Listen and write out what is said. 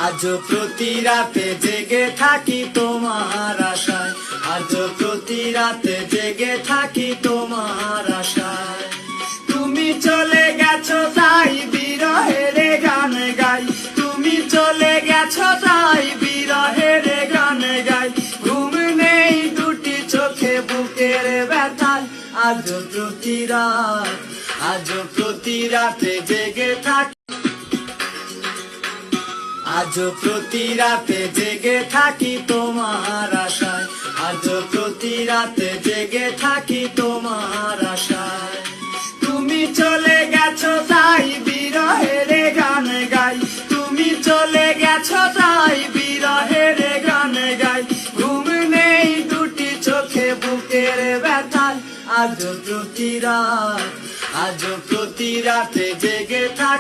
আজও প্রতি রাতে জেগে থাকি তোমার আশায়, আজও প্রতি রাতে জেগে থাকি তোমার আশায়। তুমি চলে গেছো তাই বিরহের গান গাই, তুমি চলে গেছো তাই বিরহের গান গাই। ঘুম নেই দুটি চোখে বুকের ব্যথায়, আজও প্রতি রাত, আজও প্রতি রাতে জেগে থাকি, আজও প্রতি রাতে জেগে থাকি তোমার আশায়, আজও প্রতি রাতে জেগে থাকি তোমার আশায়। তুমি চলে গেছো তাই বিরহের গান গাই, তুমি চলে গেছো তাই বিরহের গান গাই। ঘুম নেই দুটি চোখে বুকের ব্যথায়, আজও প্রতি রাত, আজও প্রতি রাতে জেগে থাকি।